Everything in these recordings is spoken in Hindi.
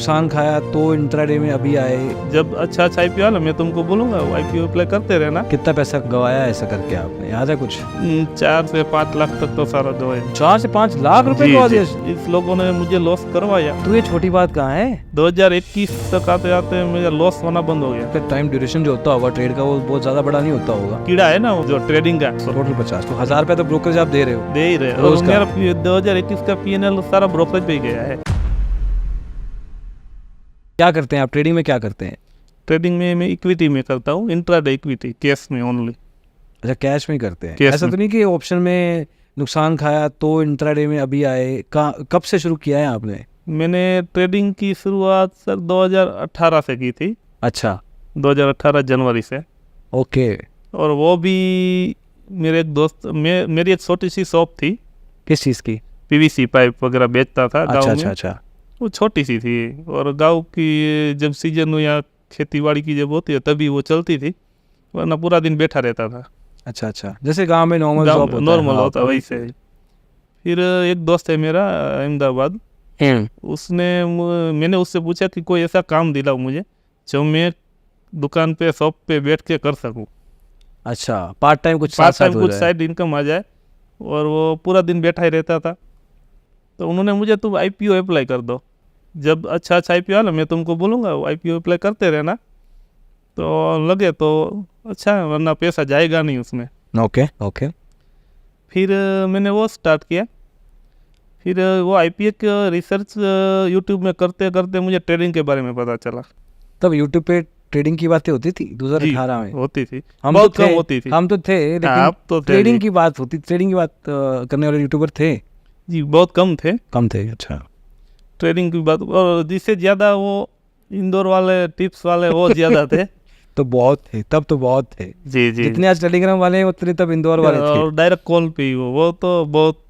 नुकसान खाया तो इंट्राडे में अभी आए। जब अच्छा IPO आया ना, मैं तुमको बोलूंगा IPO अप्लाई करते रहना। कितना पैसा गवाया ऐसा करके आपने, याद है कुछ? 4 से 5 लाख तक तो सारा गवाया। 4 से 5 लाख रुपए जी, गवा जी, दिए। इस लोगों ने मुझे लॉस करवाया। तो ये छोटी बात कहाँ है? 2021 तक आते आते मेरा लॉस होना बंद हो गया। टाइम ड्यूरेशन जो होता होगा ट्रेड का वो बहुत ज्यादा बड़ा नहीं होता होगा। कीड़ा है ना वो जो ट्रेडिंग का, टोटल 50 तो 1000 रुपए तो ब्रोकरेज आप दे रहे हो। दे ही रहे। और रोज का? मेरा 2021 का PNL सारा ब्रोकरेज पे ही गया है। क्या करते हैं आप ट्रेडिंग में, क्या करते हैं? ट्रेडिंग में मैं इक्विटी में करता हूँ, इंट्राडे इक्विटी, कैश में ओनली। अच्छा, कैश में ही करते हैं? कैश ऐसा में। तो नहीं कि ऑप्शन में नुकसान खाया तो इंट्राडे में अभी आए। कब से शुरू किया है आपने? मैंने ट्रेडिंग की शुरुआत सर 2018 से की थी। अच्छा, 2018 जनवरी से। ओके। और वो भी मेरे एक दोस्त, मेरी एक छोटी सी शॉप थी, किस चीज़ की? PVC पाइप वगैरह बेचता था अच्छा गाँव में। अच्छा अच्छा। वो छोटी सी थी, और गांव की जब सीजन या खेती बाड़ी की जब होती है तभी वो चलती थी, वरना पूरा दिन बैठा रहता था। अच्छा अच्छा, जैसे गांव में नॉर्मल जॉब होता है। नॉर्मल हाँ, होता वैसे। फिर एक दोस्त है मेरा अहमदाबाद, मैंने उससे पूछा कि कोई ऐसा काम दिलाओ मुझे जो मैं दुकान पे शॉप पे बैठ के कर सकूं। अच्छा, पार्ट टाइम कुछ पार्ट साथ टाइम हो कुछ जाए। साइड इनकम आ जाए, और वो पूरा दिन बैठा ही रहता था। तो उन्होंने मुझे तुम IPO अप्लाई कर दो, जब अच्छा IPO आया ना, मैं तुमको बोलूँगा IPO अप्लाई करते रहना, तो लगे तो अच्छा है, वरना पैसा जाएगा नहीं उसमें। Okay okay. फिर मैंने वो स्टार्ट किया। फिर वो IPO का रिसर्च यूट्यूब में करते करते मुझे ट्रेडिंग के बारे में पता चला। तब यूट्यूब पे ट्रेडिंग की बातें होती थी 2018 में? होती थी, हम बहुत तो कम थे, होती थी। हम तो थे, लेकिन आप तो थे ट्रेडिंग जी। की बात होती, ट्रेडिंग की बात करने वाले यूट्यूबर थे, जी बहुत कम थे कम थे। अच्छा, ट्रेडिंग की बात, और जिससे ज़्यादा वो इंदौर वाले टिप्स वाले वो ज़्यादा थे। तो बहुत थे, तब तो बहुत थे। जी जी। जितने आज टेलीग्राम वाले हैं उतने तब इंदौर वाले थे। और डायरेक्ट कॉल पे ही वो तो बहुत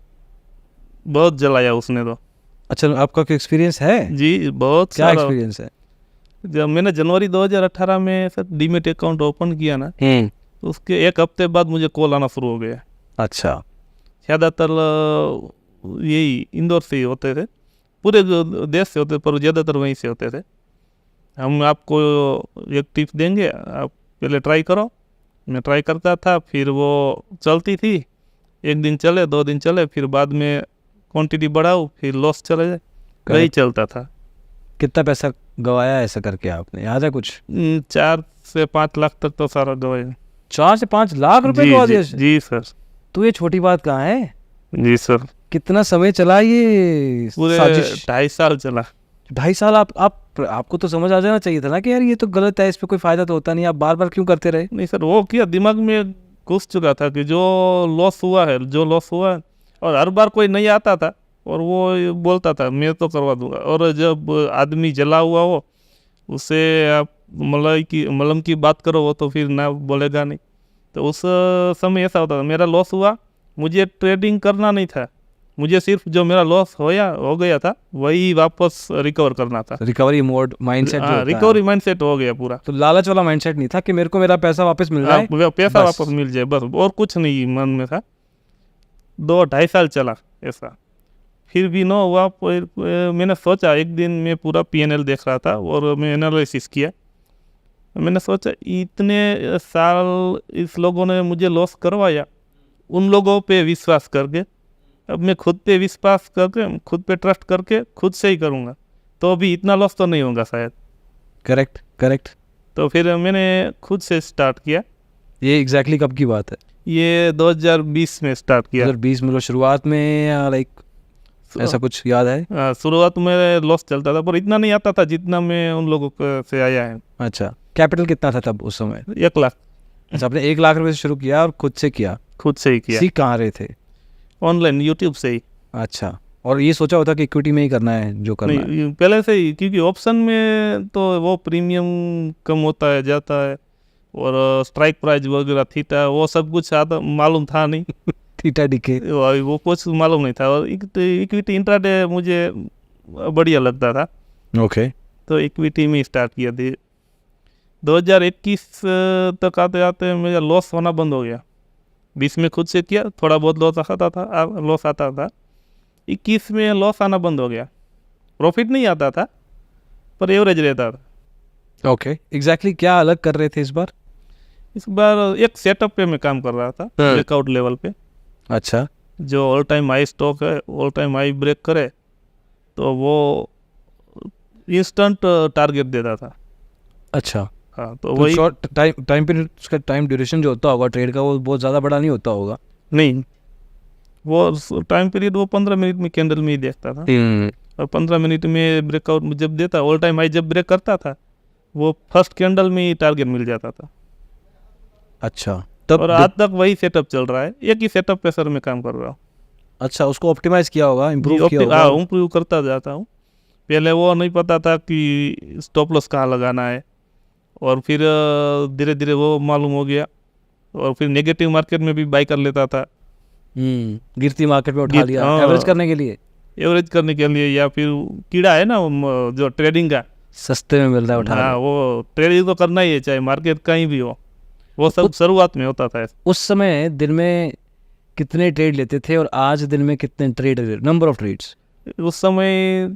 बहुत जलाया उसने तो। अच्छा, आपका कोई एक्सपीरियंस है? जी बहुत क्या सारा। एक्सपीरियंस है? जब मैंने जनवरी 2018 में सर डीमेट अकाउंट ओपन किया ना, तो उसके एक हफ्ते बाद मुझे कॉल आना शुरू हो गया। अच्छा। ज़्यादातर यही इंदौर से ही होते थे, पूरे देश से होते, पर ज़्यादातर वहीं से होते थे। हम आपको एक टिप देंगे, आप पहले ट्राई करो। मैं ट्राई करता था, फिर वो चलती थी, एक दिन चले, 2 दिन चले, फिर बाद में क्वांटिटी बढ़ाओ, फिर लॉस चले जाए, वही चलता था। कितना पैसा गवाया ऐसा करके आपने, याद है कुछ? 4 से 5 लाख तक तो सारा गवाया। 4 से 5 लाख रुपए जी गवा जी, दिए? जी सर। तो ये छोटी बात कहाँ है? जी सर, कितना समय चला ये पूरे साजिश? 2.5 साल चला। 2.5 साल? आपको तो समझ आ जाना चाहिए था ना कि यार ये तो गलत है, इस पे कोई फायदा तो होता नहीं, आप बार बार क्यों करते रहे? नहीं सर, वो क्या दिमाग में घुस चुका था कि जो लॉस हुआ है, जो लॉस हुआ है, और हर बार कोई नहीं आता था और वो बोलता था मैं तो करवा दूंगा। और जब आदमी जला हुआ हो, उससे आप मलम की बात करो, वो तो फिर ना बोलेगा नहीं। तो उस समय ऐसा होता था, मेरा लॉस हुआ, मुझे ट्रेडिंग करना नहीं था, मुझे सिर्फ जो मेरा लॉस हो गया था वही वापस रिकवर करना था। रिकवरी मोड माइंडसेट जो होता है। रिकवरी माइंडसेट हो गया पूरा। तो लालच वाला माइंडसेट नहीं था कि मेरे को मेरा पैसा वापस मिल जाए, पैसा बस। वापस मिल जाए, बस, और कुछ नहीं मन में था। 2-2.5 साल चला ऐसा, फिर भी न हुआ। मैंने सोचा, एक दिन मैं पूरा PNL देख रहा था और मैं एनालिसिस किया। मैंने सोचा इतने साल इस लोगों ने मुझे लॉस करवाया, उन लोगों पे विश्वास करके अब मैं खुद पे विश्वास करके, खुद पे ट्रस्ट करके खुद से ही करूँगा, तो अभी इतना लॉस तो नहीं होगा शायद। Correct correct. तो फिर मैंने खुद से स्टार्ट किया। ये एग्जैक्टली कब की बात है? ये 2020 में स्टार्ट किया। 2020 में? शुरुआत में या लाइक ऐसा कुछ याद है? शुरुआत में लॉस चलता था, पर इतना नहीं आता था जितना मैं उन लोगों से आया है। अच्छा, कैपिटल कितना था तब उस समय? 1 लाख। अच्छा, आपने 1 लाख रुपए से शुरू किया और खुद से किया? खुद से ही किया। सीख कहाँ रहे थे? ऑनलाइन, यूट्यूब से ही। अच्छा, और ये सोचा होता कि इक्विटी में ही करना है जो करना है? नहीं, पहले से ही, क्योंकि ऑप्शन में तो वो प्रीमियम कम होता है, जाता है, और स्ट्राइक प्राइस वगैरह थीटा वो सब कुछ आता मालूम था नहीं। थीटा डीके वो कुछ मालूम नहीं था, और इक्विटी इंट्राडे मुझे बढ़िया लगता था, ओके। तो इक्विटी में स्टार्ट किया थी। 2021 तक आते आते मेरा लॉस होना बंद हो गया। 20 में खुद से किया, थोड़ा बहुत लॉस आता था। 21 में लॉस आना बंद हो गया, प्रॉफिट नहीं आता था, पर एवरेज रहता था। ओके, एग्जैक्टली क्या अलग कर रहे थे इस बार? इस बार एक सेटअप पे मैं काम कर रहा था, ब्रेकआउट लेवल पे। अच्छा, जो ऑल टाइम हाई स्टॉक है, ऑल टाइम हाई ब्रेक करे तो वो इंस्टेंट टारगेट देता था। अच्छा। हाँ, तो तो वही शॉर्ट टाइम पीरियड, उसका टाइम ड्यूरेशन जो होता होगा ट्रेड का वो बहुत ज़्यादा बड़ा नहीं होता होगा। नहीं, वो टाइम पीरियड वो 15 मिनट में कैंडल में ही देखता था, और 15 मिनट में ब्रेकआउट में जब देता, ऑल टाइम हाई जब ब्रेक करता था, वो फर्स्ट कैंडल में ही टारगेट मिल जाता था। अच्छा, तब और आज तक वही सेटअप चल रहा है, एक ही सेटअप पे सर मैं काम कर रहा हूँ। अच्छा, उसको ऑप्टिमाइज किया होगा, इम्प्रूव किया होगा। इम्प्रूव करता जाता हूँ। पहले वो नहीं पता था कि स्टॉप लॉस कहाँ लगाना है, और फिर धीरे धीरे वो मालूम हो गया, और फिर नेगेटिव मार्केट में भी बाई कर लेता था, गिरती मार्केट में उठा लिया हाँ। एवरेज करने के लिए। एवरेज करने के लिए, या फिर कीड़ा है ना जो ट्रेडिंग का, सस्ते में मिल रहा है, उठा हाँ, लिया। वो ट्रेडिंग तो करना ही है, चाहे मार्केट कहीं भी हो। वो सब शुरुआत में होता था। उस समय दिन में कितने ट्रेड लेते थे और आज दिन में कितने ट्रेड, नंबर ऑफ ट्रेड्स? उस समय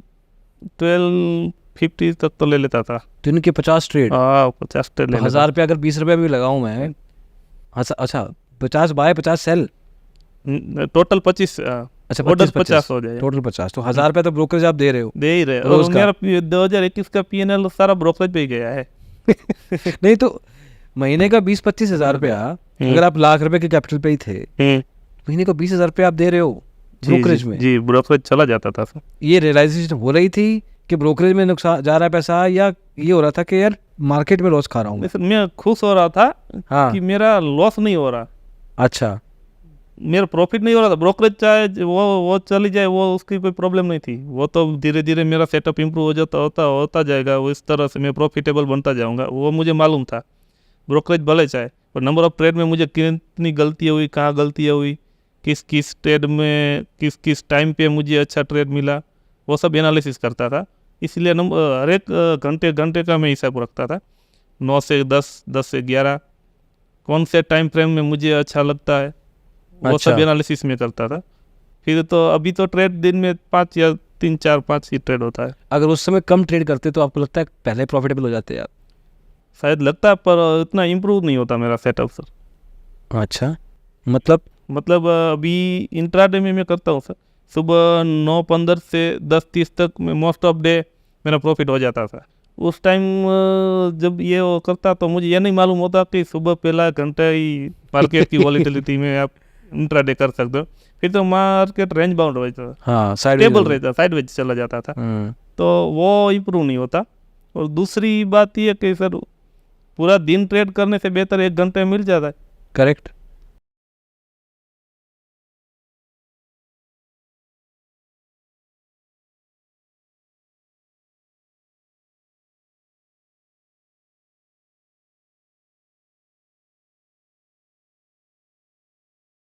1250 तक तो ले लेता था। दिन के 50 ट्रेड? हाँ, 50 ट्रेड ले लेता 1000 रुपये अगर 20 रुपये भी लगाऊं मैं, अच्छा 50 बाय 50 सेल, था। टोटल 25, अच्छा ऑर्डर 25 50 हो जाए, टोटल 50, तो 1000 रुपये तो ब्रोकरेज आप दे रहे हो। दे ही रहे। रोज और का। मेरा 2021 का पीएनएल सारा ब्रोकरेज पे ही गया है। नहीं तो महीने का 20-25 हज़ार रुपया, अगर आप लाख रुपए के कैपिटल पे ही थे, महीने को 20,000 रुपये आप दे रहे हो ब्रोकरेज में। जी, ब्रोकरेज चला जाता था सर। ये रियलाइजेशन हो रही थी कि ब्रोकरेज में नुकसान जा रहा है पैसा, या ये हो रहा था कि यार मार्केट में लॉस खा रहा हूँ मैं? मैं खुश हो रहा था हाँ। कि मेरा लॉस नहीं हो रहा, अच्छा, मेरा प्रॉफिट नहीं हो रहा था। ब्रोकरेज चाहे वो चली जाए, वो उसकी कोई प्रॉब्लम नहीं थी। वो तो धीरे धीरे मेरा सेटअप इंप्रूव हो जाता होता जाएगा, वो इस तरह से मैं प्रॉफिटेबल बनता जाऊंगा, वो मुझे मालूम था। ब्रोकरेज भले चाहे, और नंबर ऑफ ट्रेड में मुझे कितनी गलती हुई, कहाँ गलती हुई, किस किस ट्रेड में किस किस टाइम पे मुझे अच्छा ट्रेड मिला, वो सब एनालिसिस करता था। इसलिए हर एक घंटे घंटे का मैं हिसाब रखता था। 9 से 10, 10 से 11, कौन से टाइम फ्रेम में मुझे अच्छा लगता है, वो सब एनालिसिस में करता था। फिर तो अभी तो ट्रेड दिन में 5 या 3, 4, 5 ही ट्रेड होता है। अगर उस समय कम ट्रेड करते तो आपको लगता है पहले प्रॉफिटेबल हो जाते आप? शायद लगता है, पर इतना इम्प्रूव नहीं होता मेरा सेटअप सर। अच्छा, मतलब अभी इंट्राडे में मैं करता हूँ सर, सुबह 9:15 से 10:30 तक में मोस्ट ऑफ डे मेरा प्रॉफिट हो जाता था। उस टाइम जब ये वो करता तो मुझे ये नहीं मालूम होता कि सुबह पहला घंटा ही मार्केट की वॉलेटिलिटी में आप इंट्राडे कर सकते हो। फिर तो मार्केट रेंज बाउंड हो जाता था, हाँ, स्टेबल रहता, साइडवेज चला जाता था, तो वो इम्प्रूव नहीं होता। और दूसरी बात ये कि सर पूरा दिन ट्रेड करने से बेहतर 1 घंटे मिल जाता है। करेक्ट।